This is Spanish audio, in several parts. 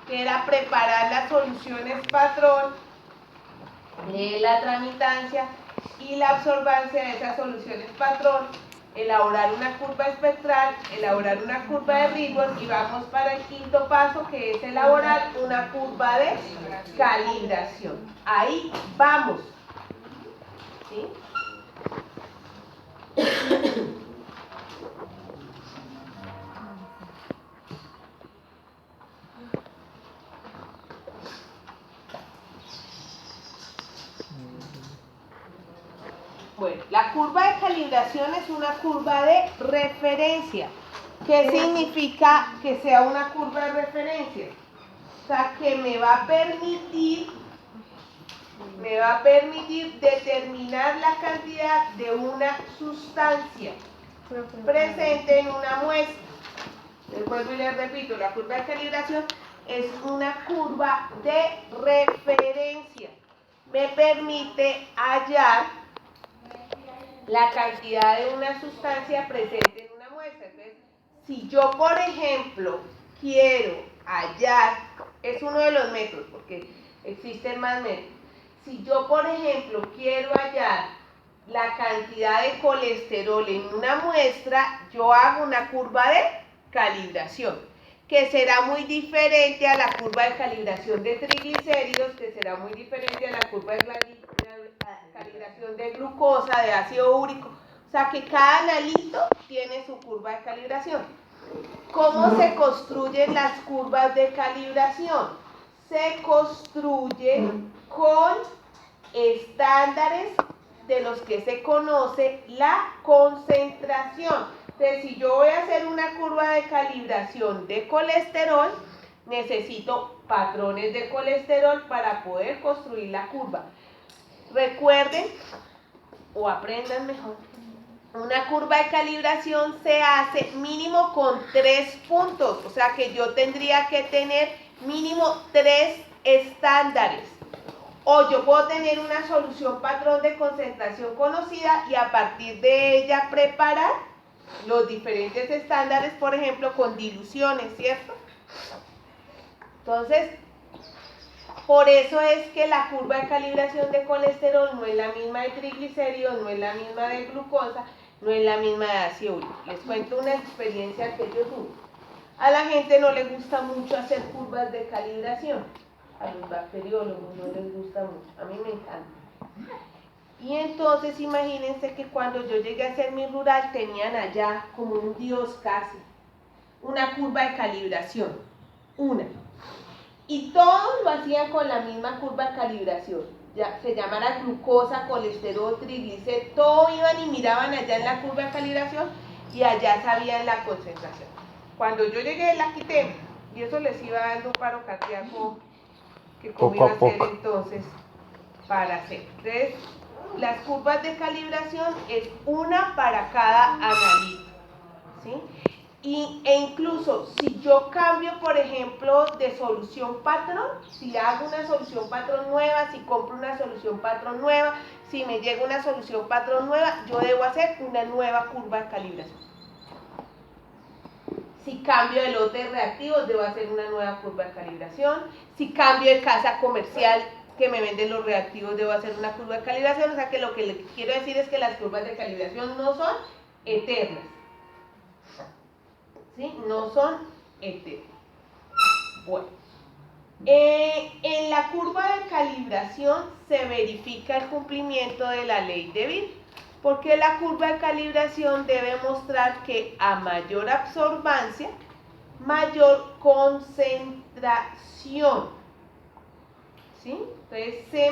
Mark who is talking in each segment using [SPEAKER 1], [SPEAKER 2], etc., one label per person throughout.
[SPEAKER 1] que era preparar las soluciones patrón de la tramitancia y la absorbancia de esas soluciones patrón, elaborar una curva espectral, elaborar una curva de Rydberg y vamos para el quinto paso, que es elaborar una curva de calibración. Ahí vamos. ¿Sí? Bueno, la curva de calibración es una curva de referencia. ¿Qué significa que sea una curva de referencia? O sea, que me va a permitir determinar la cantidad de una sustancia presente en una muestra. Les vuelvo y les repito, la curva de calibración es una curva de referencia. Me permite hallar la cantidad de una sustancia presente en una muestra. Entonces, si yo, por ejemplo, quiero hallar, es uno de los métodos, porque existen más métodos. Si yo, por ejemplo, quiero hallar la cantidad de colesterol en una muestra, yo hago una curva de calibración, que será muy diferente a la curva de calibración de triglicéridos, que será muy diferente a la curva de calibración de glucosa, de ácido úrico. O sea que cada analito tiene su curva de calibración. ¿Cómo se construyen las curvas de calibración? Se construyen con estándares de los que se conoce la concentración. Entonces, si yo voy a hacer una curva de calibración de colesterol, necesito patrones de colesterol para poder construir la curva. Recuerden, o aprendan mejor, una curva de calibración se hace mínimo con 3 puntos, o sea que yo tendría que tener mínimo 3 estándares. O yo puedo tener una solución patrón de concentración conocida y a partir de ella preparar los diferentes estándares, por ejemplo, con diluciones, ¿cierto? Entonces, por eso es que la curva de calibración de colesterol no es la misma de triglicéridos, no es la misma de glucosa, no es la misma de ácido úrico. Les cuento una experiencia que yo tuve. A la gente no le gusta mucho hacer curvas de calibración. A los bacteriólogos no les gusta mucho. A mí me encanta. Y entonces imagínense que cuando yo llegué a hacer mi rural tenían allá como un dios casi una curva de calibración. Una. Y todos lo hacían con la misma curva de calibración. Ya, se llamara glucosa, colesterol, triglicéridos, todo iban y miraban allá en la curva de calibración y allá sabían la concentración. Cuando yo llegué la quité y eso les iba dando un paro cardíaco que cómo iba a hacer entonces para hacer. Entonces, las curvas de calibración es una para cada analito, ¿sí? E incluso si yo cambio, por ejemplo, de solución patrón, si hago una solución patrón nueva, si compro una solución patrón nueva, si me llega una solución patrón nueva, yo debo hacer una nueva curva de calibración. Si cambio de lote de reactivos, debo hacer una nueva curva de calibración. Si cambio de casa comercial que me venden los reactivos, debo hacer una curva de calibración. O sea que lo que les quiero decir es que las curvas de calibración no son eternas. ¿Sí? No son eternas. Bueno, en la curva de calibración se verifica el cumplimiento de la ley de Witt, porque la curva de calibración debe mostrar que a mayor absorbancia, mayor concentración. ¿Sí? Entonces se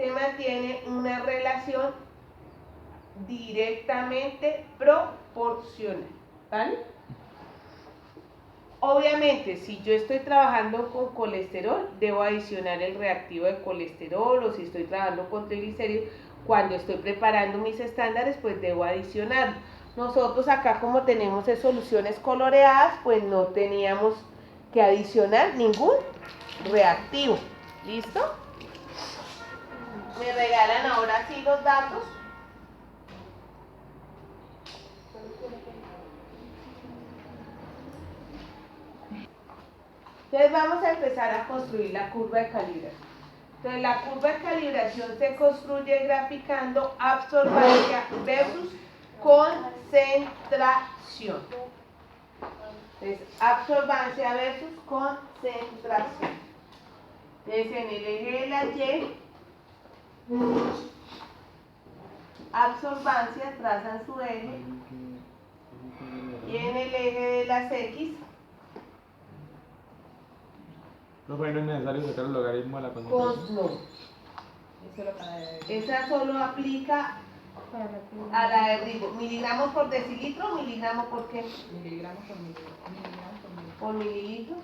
[SPEAKER 1] mantiene una relación directamente proporcional. ¿Vale? Obviamente, si yo estoy trabajando con colesterol, debo adicionar el reactivo de colesterol, o si estoy trabajando con triglicéridos, cuando estoy preparando mis estándares, pues debo adicionarlo. Nosotros acá, como tenemos soluciones coloreadas, pues no teníamos que adicionar ningún reactivo. ¿Listo? ¿Me regalan ahora sí los datos? Entonces vamos a empezar a construir la curva de calibración. Entonces la curva de calibración se construye graficando absorbancia versus concentración. Entonces absorbancia versus concentración. Entonces en el eje de la Y, absorbancia trazan su eje, y en el eje de las X,
[SPEAKER 2] no, pero no es necesario sacar el logaritmo a la concentración.
[SPEAKER 1] no. Esa solo aplica a la de Rigo. ¿Miligramos por decilitro o miligramos por qué?
[SPEAKER 3] Miligramos por mililitro.
[SPEAKER 1] ¿Por mililitro?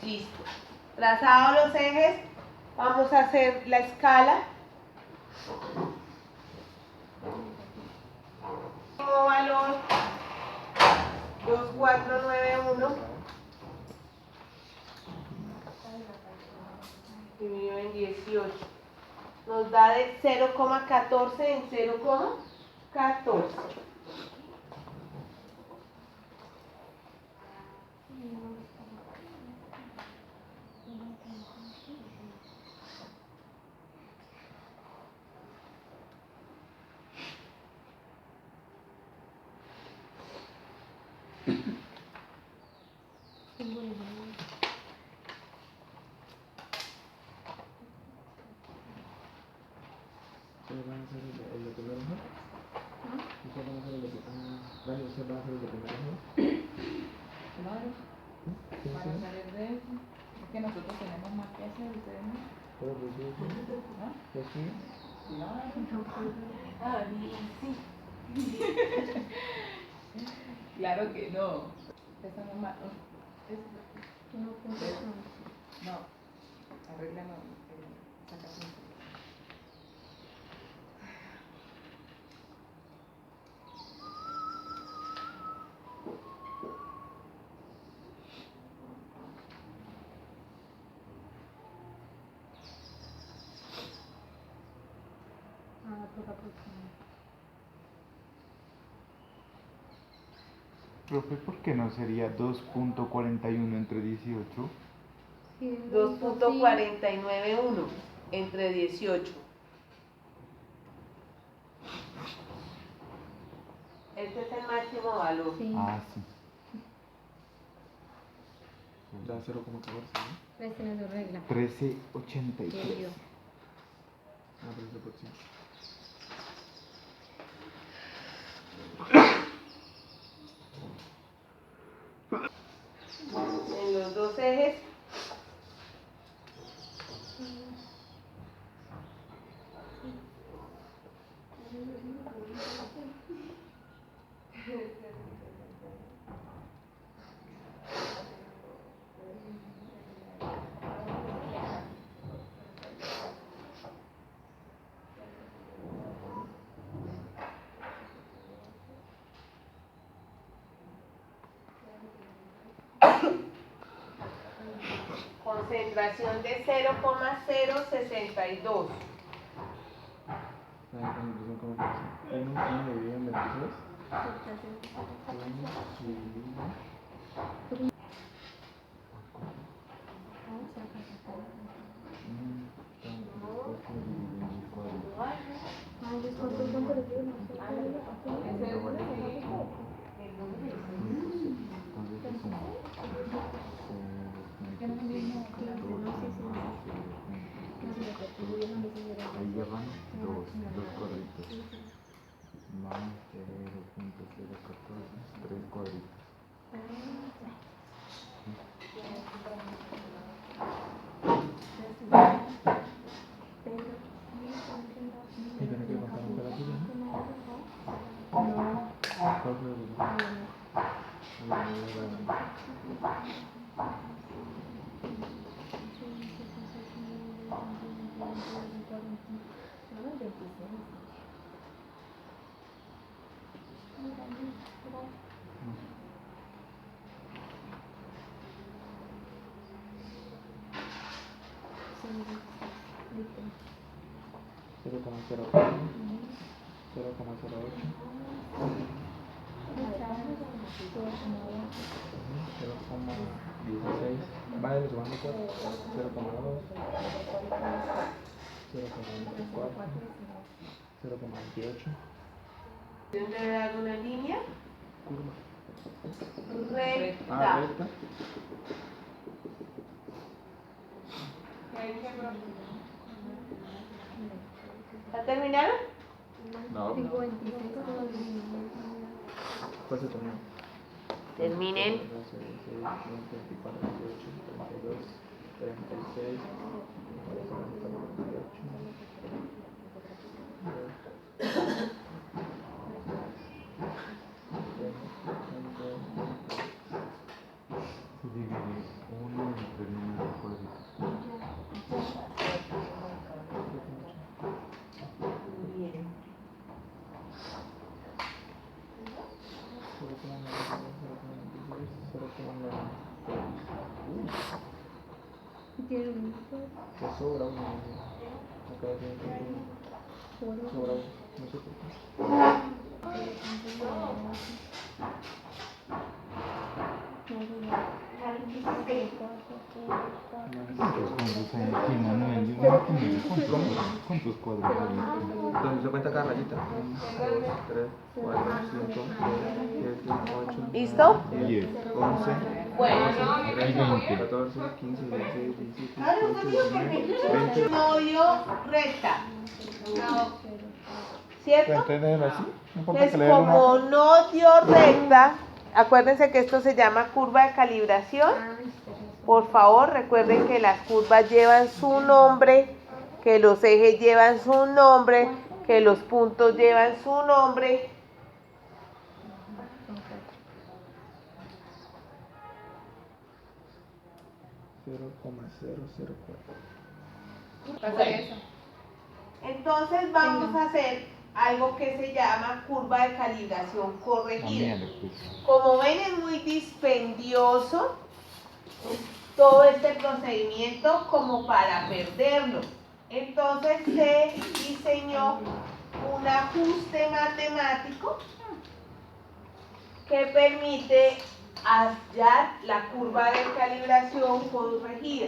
[SPEAKER 1] Listo. Trazados los ejes, vamos a hacer la escala. Como valor 2491 dividido en 18 nos da de 0,14 en 0,14.
[SPEAKER 2] ¿Ustedes van a hacer el de primero, no? ¿Ustedes van a hacer el de primero? ¿Ustedes van a hacer el de primero, no?
[SPEAKER 3] Claro.
[SPEAKER 2] Sí,
[SPEAKER 3] Para
[SPEAKER 2] sí.
[SPEAKER 3] salir de eso. Es que nosotros tenemos más que hacer, ustedes no.
[SPEAKER 2] Pero pues sí, sí.
[SPEAKER 3] ¿Ah?
[SPEAKER 2] Pues sí.
[SPEAKER 3] Claro que no. Eso no es más. No. Arréglalo. Saca punto.
[SPEAKER 4] Profe, ¿por qué no sería 2.41 entre 18?
[SPEAKER 1] 2.491 entre 18. Este es el máximo valor.
[SPEAKER 5] Sí.
[SPEAKER 4] Ah, sí.
[SPEAKER 2] Da 0,14, ¿no?
[SPEAKER 5] Pues tiene su regla.
[SPEAKER 4] 13.83.
[SPEAKER 2] Ah, pero es de por sí.
[SPEAKER 1] En los dos ejes concentración de 0,062.
[SPEAKER 2] La concentración como que es 1 dividido en 23. 1 dividido.
[SPEAKER 4] Ahí ya van dos cuadritos. Más 0.014, 3 cuadritos.
[SPEAKER 2] Y tiene que contar un pedacito, ¿no? ¿Cuál fue el último? Cero coma cero 0,08. 0,16. Vale, le sumamos 4. 0,2. 0,24. 0,28.
[SPEAKER 1] ¿Debe dar una línea?
[SPEAKER 2] Curva.
[SPEAKER 1] Recta.
[SPEAKER 2] Ah, recta.
[SPEAKER 1] ¿Ya terminaron?
[SPEAKER 2] No. ¿Cuál se terminó?
[SPEAKER 1] Terminen.
[SPEAKER 2] 12, 16, 24, 28, 32, 36, 48.
[SPEAKER 4] Se divide 1 y termina el cuadrito.
[SPEAKER 1] Bien.
[SPEAKER 2] Que sobra uno. Acá tiene sobra uno. No sé por qué.
[SPEAKER 4] ¿Cuántos hay aquí, Manuel? ¿Cuántos cuadros hay aquí?
[SPEAKER 2] Entonces se cuenta cada rayita. 1, 2, 3, 4, 5, 6, 7, 8,
[SPEAKER 1] ¿Listo?
[SPEAKER 2] 10, 11,
[SPEAKER 1] Bueno.
[SPEAKER 2] 13, 14, 15, 16, 17, 18, 19, 20.
[SPEAKER 1] Nodio recta. ¿Cierto?
[SPEAKER 4] ¿Entender así? No importa
[SPEAKER 1] Entonces,
[SPEAKER 4] que le dé el
[SPEAKER 1] como
[SPEAKER 4] mapa.
[SPEAKER 1] no dio recta, acuérdense que esto se llama curva de calibración. Por favor, recuerden que las curvas llevan su nombre, que los ejes llevan su nombre, que los puntos llevan su nombre.
[SPEAKER 3] Pasa eso.
[SPEAKER 1] Entonces vamos a hacer algo que se llama curva de calibración corregida.
[SPEAKER 4] Cambiale, pues.
[SPEAKER 1] Como ven, es muy dispendioso todo este procedimiento como para perderlo. Entonces se diseñó un ajuste matemático que permite hallar la curva de calibración corregida.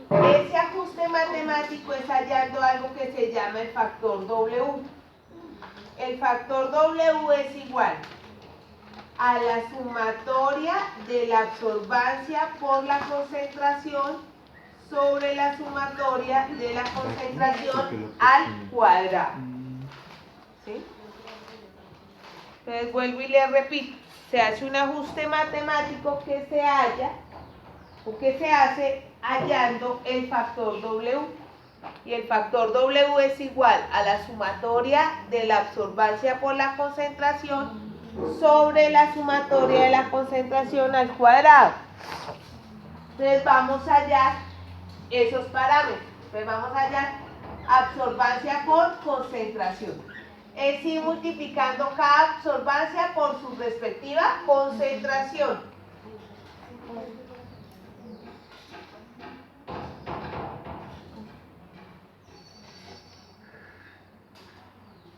[SPEAKER 1] Ese ajuste matemático es hallando algo que se llama el factor W. El factor W es igual a la sumatoria de la absorbancia por la concentración sobre la sumatoria de la concentración al cuadrado. ¿Sí? Entonces vuelvo y les repito, se hace un ajuste matemático que se halla o que se hace hallando el factor W. Y el factor W es igual a la sumatoria de la absorbancia por la concentración sobre la sumatoria de la concentración al cuadrado. Entonces vamos a hallar esos parámetros. Entonces vamos a hallar absorbancia por concentración. Es ir multiplicando cada absorbancia por su respectiva concentración.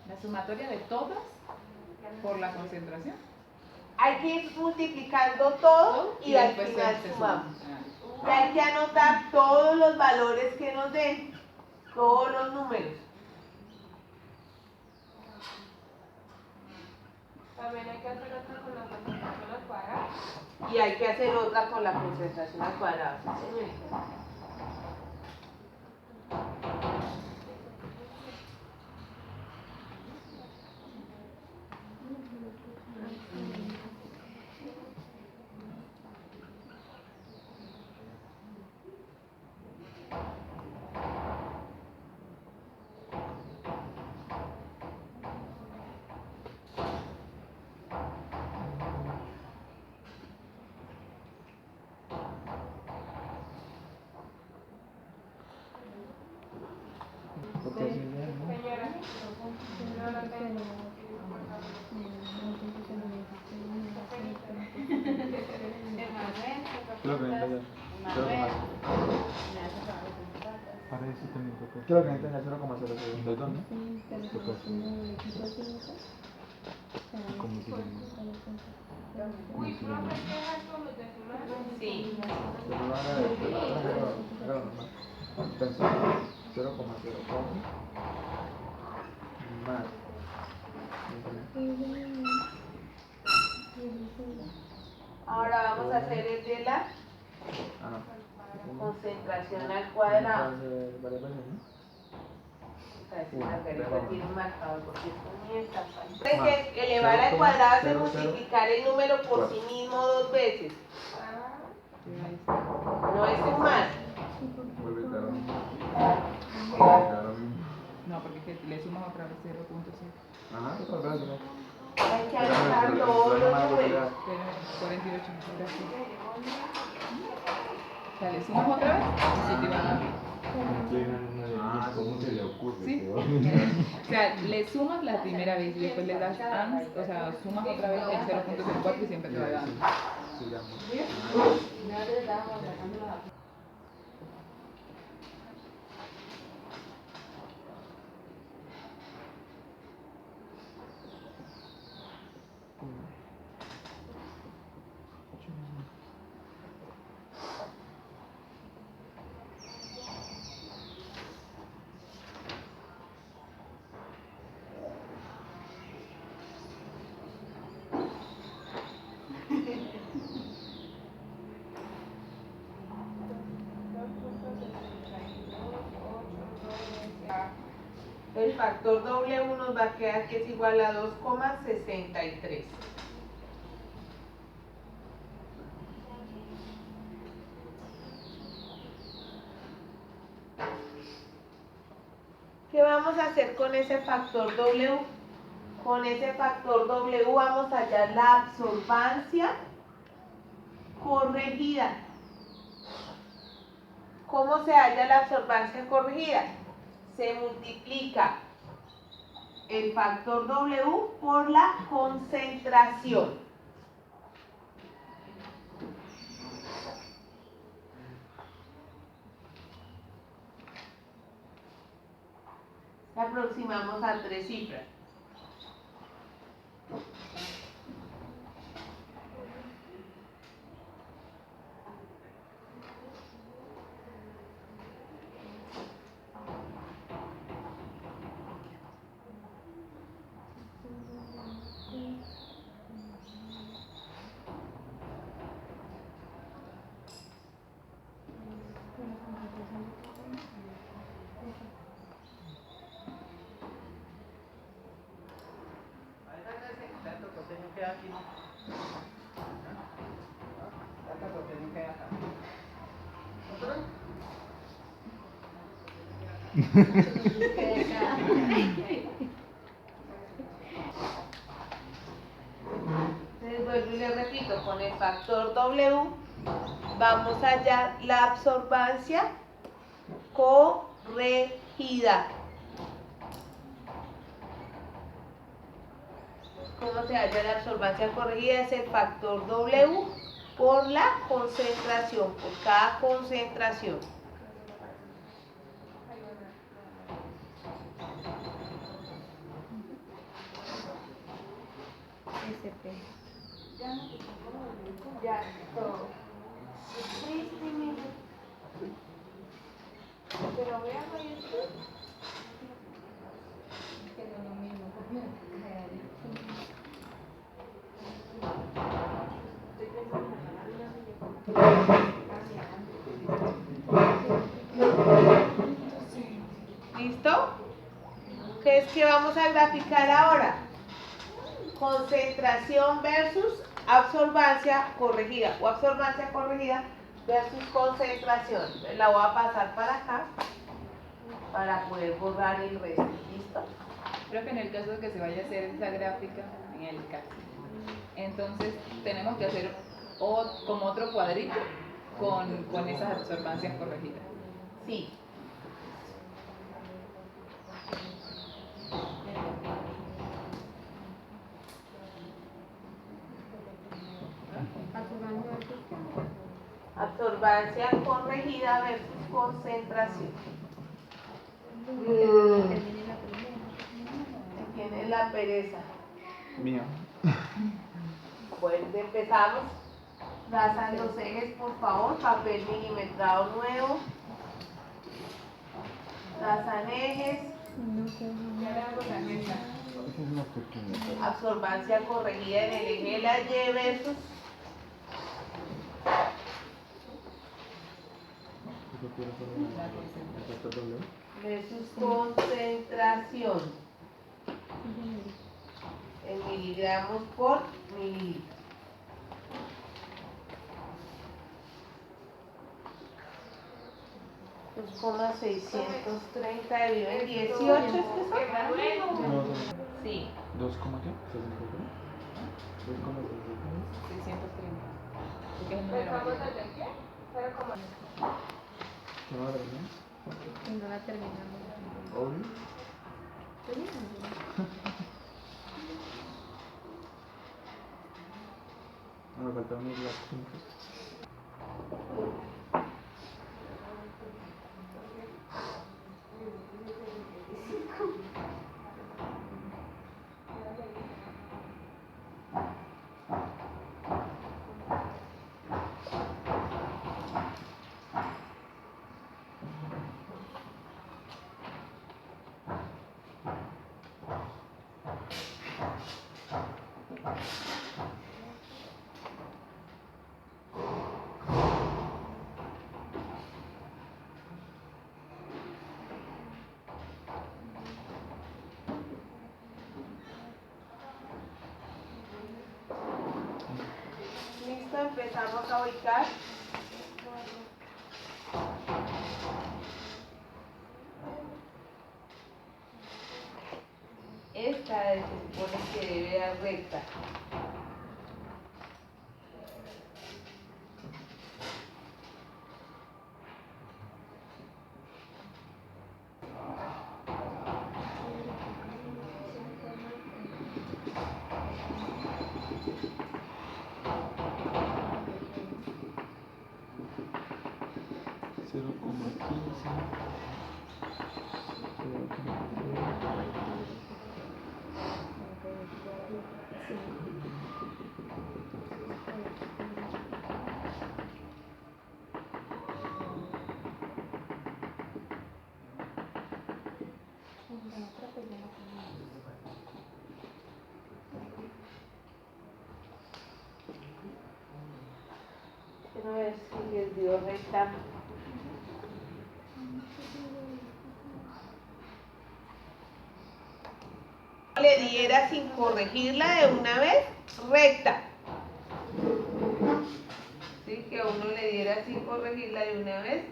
[SPEAKER 3] La sumatoria de todas por la concentración.
[SPEAKER 1] Hay que ir multiplicando todo y al
[SPEAKER 3] después
[SPEAKER 1] final
[SPEAKER 3] se
[SPEAKER 1] sumamos.
[SPEAKER 3] suma.
[SPEAKER 1] Y hay que anotar todos los valores que nos den, todos los números.
[SPEAKER 5] También hay que hacer otra con la concentración al cuadrado.
[SPEAKER 1] Y hay que hacer otra con la concentración al cuadrado. ¿Sí, señorita?
[SPEAKER 4] Para eso también tocó.
[SPEAKER 2] Creo que necesitan el 0,002, ¿no?
[SPEAKER 4] ¿Cómo se llama?
[SPEAKER 5] Uy, profe, ¿qué es esto? Los decimales.
[SPEAKER 1] Sí.
[SPEAKER 2] Pero lo haga normal. Entonces, 0,04 más.
[SPEAKER 1] Ahora vamos a hacer el de la
[SPEAKER 2] Ah, no.
[SPEAKER 1] concentración al cuadrado.
[SPEAKER 2] Varias veces, ¿no?
[SPEAKER 1] A ver si Margarita tiene un marcador porque esto ni está fácil.
[SPEAKER 2] Más.
[SPEAKER 1] Que elevar al cuadrado es
[SPEAKER 2] 0,00.
[SPEAKER 1] multiplicar el número por sí mismo dos veces. No es sumar.
[SPEAKER 4] Vuelve a dar lo mismo. Vuelve a dar lo mismo.
[SPEAKER 3] No, porque es que le sumas otra vez 0.6.
[SPEAKER 4] Ajá.
[SPEAKER 2] Otra vez, ¿no?
[SPEAKER 1] Hay que anotar todos los números.
[SPEAKER 3] 48, gracias. O sea, le sumas otra vez y se te va a dar.
[SPEAKER 4] ¿Cómo se le ocurre?
[SPEAKER 3] Sí. O sea, le sumas la primera vez y después le das ANS, o sea, sumas otra vez el 0.04 y siempre te va dando.
[SPEAKER 2] Sigamos.
[SPEAKER 1] El factor W nos va a quedar que es igual a 2,63. ¿Qué vamos a hacer con ese factor W? Con ese factor W vamos a hallar la absorbancia corregida. ¿Cómo se halla la absorbancia corregida? Se multiplica el factor W por la concentración. Le aproximamos a 3 cifras. Entonces vuelvo y le repito, con el factor W vamos a hallar la absorbancia corregida. ¿Cómo se halla la absorbancia corregida? Es el factor W por la concentración, por cada concentración. Ya, todo. Pero vean ahí esto. ¿Listo? ¿Qué es que vamos a graficar ahora? Concentración versus absorbancia corregida o absorbancia corregida versus concentración. La voy a pasar para acá para poder borrar el resto. ¿Listo?
[SPEAKER 3] Creo que en el caso de que se vaya a hacer esa gráfica, en el caso, entonces tenemos que hacer como otro cuadrito con esas absorbancias corregidas.
[SPEAKER 1] Sí. Absorbancia corregida versus concentración. Tiene la pereza.
[SPEAKER 2] Mío.
[SPEAKER 1] pues empezamos. Trazan los ejes, por favor, papel milimetrado nuevo. Trazan ejes.
[SPEAKER 5] Ya le hago la mesa.
[SPEAKER 4] Esa es una pequeña.
[SPEAKER 1] Absorbancia corregida en el eje de la Y versus
[SPEAKER 2] ¿Eso quiere poner?
[SPEAKER 1] versus concentración en miligramos por mililitro. 2,630 dividido en 18, ¿es que son?
[SPEAKER 2] No,
[SPEAKER 1] Sí.
[SPEAKER 2] 2, ¿qué? 2,63.
[SPEAKER 3] 630. Porque es el número
[SPEAKER 5] ¿Empezamos
[SPEAKER 3] mayor.
[SPEAKER 5] desde qué? 0,1.
[SPEAKER 2] ¿Qué madre, no?
[SPEAKER 6] No la terminamos.
[SPEAKER 2] Obvio. Me faltaron unos puntos.
[SPEAKER 1] Listo, empezamos a ubicar. Esta se supone que debe dar recta. Quiero ver si les dio recta. Le diera sin corregirla de una vez recta. Sí, que a uno le diera sin corregirla de una vez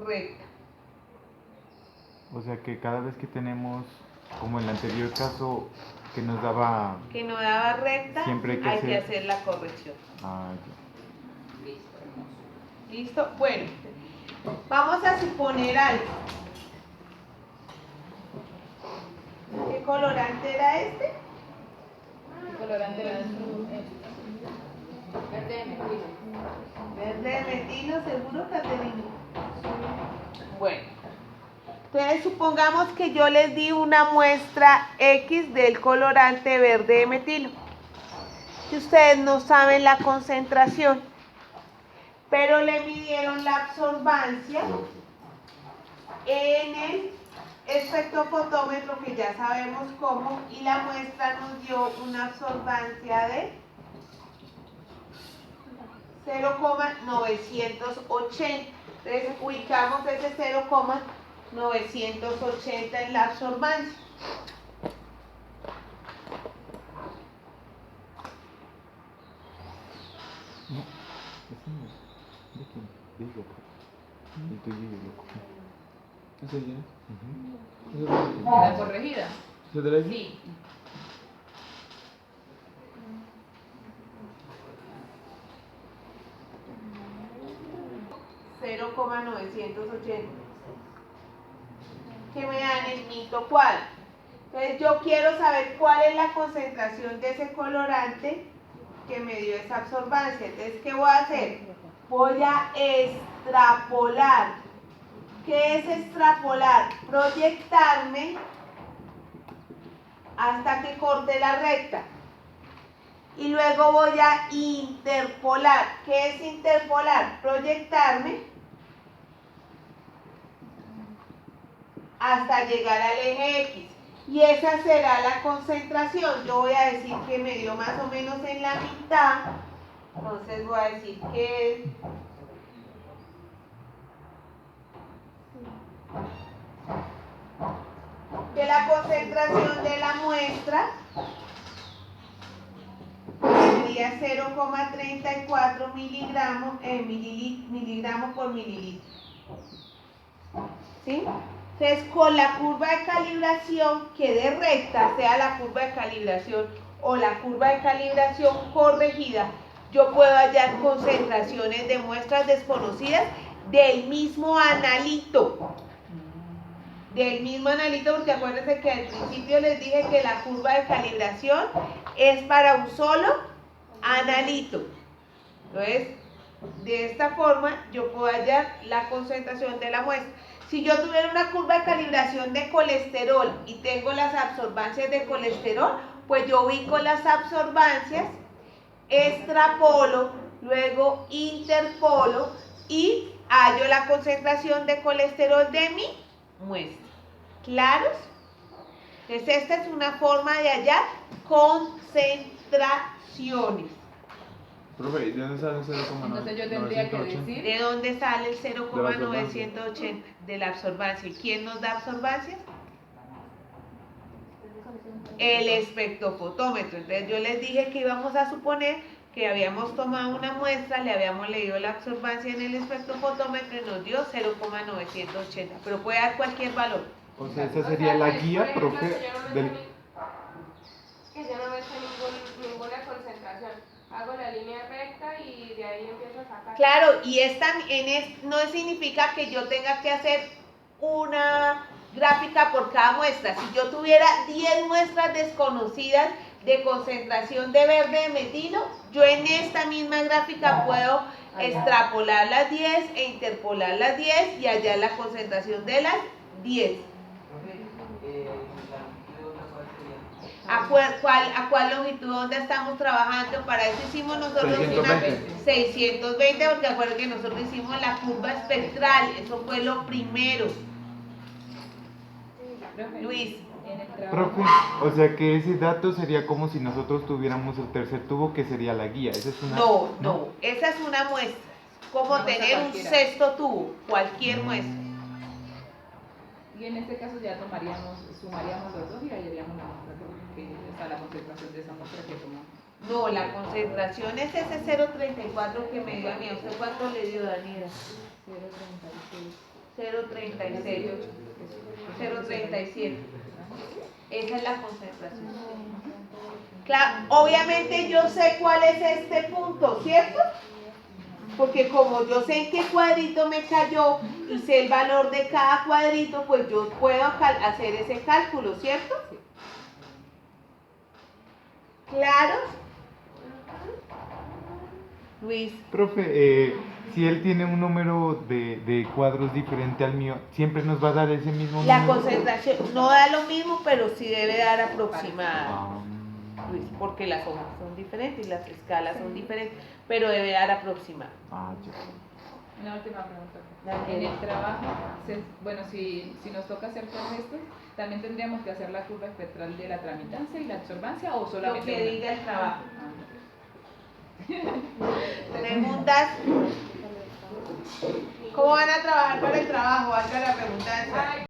[SPEAKER 1] recta.
[SPEAKER 4] O sea que cada vez que tenemos, como en el anterior caso, que nos daba...
[SPEAKER 1] Que no daba recta,
[SPEAKER 4] Siempre hay que hacer-
[SPEAKER 1] la corrección.
[SPEAKER 4] Ah,
[SPEAKER 1] ¿Listo? Bueno, vamos a suponer algo. ¿Qué colorante era este?
[SPEAKER 3] El colorante era verde de metilo.
[SPEAKER 1] Verde de metilo, seguro, Caterina. Bueno, entonces supongamos que yo les di una muestra X del colorante verde de metilo. Que ustedes no saben la concentración, pero le midieron la absorbancia en el espectrofotómetro, que ya sabemos cómo, y la muestra nos dio una absorbancia de 0,980. Entonces ubicamos ese 0,980 en la absorbancia.
[SPEAKER 4] no, ese no es. ¿De quién? De ella. El tuyo y el loco.
[SPEAKER 2] ¿Ese ya?
[SPEAKER 4] Ujú.
[SPEAKER 2] ¿Ese es el
[SPEAKER 3] ¿Y la corregida?
[SPEAKER 2] ¿Ese de la Y?
[SPEAKER 3] Sí.
[SPEAKER 1] 0,980. Que me dan el mito cuadro. Entonces yo quiero saber cuál es la concentración de ese colorante que me dio esa absorbancia. Entonces, ¿qué voy a hacer? Voy a extrapolar. ¿Qué es extrapolar? Proyectarme hasta que corte la recta. y luego voy a interpolar. ¿Qué es interpolar? Proyectarme hasta llegar al eje X. Y esa será la concentración. Yo voy a decir que me dio más o menos en la mitad. Entonces voy a decir que la concentración de la muestra sería 0,34 miligramos por mililitro. ¿Sí? Entonces, con la curva de calibración quede recta, sea la curva de calibración o la curva de calibración corregida, yo puedo hallar concentraciones de muestras desconocidas del mismo analito. Del mismo analito, porque acuérdense que al principio les dije que la curva de calibración es para un solo analito. Entonces, de esta forma yo puedo hallar la concentración de la muestra. Si yo tuviera una curva de calibración de colesterol y tengo las absorbancias de colesterol, pues yo ubico las absorbancias, extrapolo, luego interpolo y hallo la concentración de colesterol de mi muestra. ¿Claros? Entonces esta es una forma de hallar concentraciones.
[SPEAKER 4] Profe, ¿de dónde sale el 0,9?
[SPEAKER 3] Entonces yo tendría que decir
[SPEAKER 1] ¿De dónde sale el 0,980? De la absorbancia. ¿Y quién nos da absorbancias? El espectrofotómetro. Entonces yo les dije que íbamos a suponer que habíamos tomado una muestra, le habíamos leído la absorbancia en el espectrofotómetro y nos dio 0,980, pero puede dar cualquier valor.
[SPEAKER 4] O sea, esa sería la guía, profe, del...
[SPEAKER 5] Que yo no me sé ninguna concentración. Hago la línea recta y de ahí empiezo a sacar.
[SPEAKER 1] Claro, y no significa que yo tenga que hacer una gráfica por cada muestra. Si yo tuviera 10 muestras desconocidas de concentración de verde de metilo, yo en esta misma gráfica puedo extrapolar las 10 e interpolar las 10 y hallar la concentración de las 10. ¿A cuál longitud onda estamos trabajando? Para eso hicimos nosotros 620, porque acuérdense que nosotros hicimos la curva espectral, eso fue lo primero. Luis.
[SPEAKER 4] Profe, o sea que ese dato sería como si nosotros tuviéramos el tercer tubo, que sería la guía. ¿Esa es una...
[SPEAKER 1] No, esa es una muestra. Como tener un sexto tubo, cualquier muestra.
[SPEAKER 3] Y en este caso ya sumaríamos los dos y hallaríamos la muestra que está la concentración de esa muestra que tomamos.
[SPEAKER 1] No, la concentración es ese 0,34 que me dio a mí. ¿Usted cuánto le dio, Daniela? 0,36. 0,37. Esa es la concentración. Claro, obviamente yo sé cuál es este punto, ¿cierto? Porque como yo sé en qué cuadrito me cayó y sé el valor de cada cuadrito, pues yo puedo hacer ese cálculo, ¿cierto? ¿Claro? Luis.
[SPEAKER 4] Profe, si él tiene un número de cuadros diferente al mío, ¿siempre nos va a dar ese mismo número?
[SPEAKER 1] La concentración no da lo mismo, pero sí debe dar aproximada, Luis, porque las hojas son diferentes y las escalas son diferentes, pero debe dar aproximada.
[SPEAKER 4] Ya.
[SPEAKER 3] Una última pregunta. En el trabajo, bueno, si nos toca hacer todo esto, ¿también tendríamos que hacer la curva espectral de la tramitancia y la absorbancia o solamente
[SPEAKER 1] Lo que
[SPEAKER 3] una?
[SPEAKER 1] diga el trabajo. Preguntas. ¿Cómo van a trabajar para el trabajo? Valga la pregunta esa.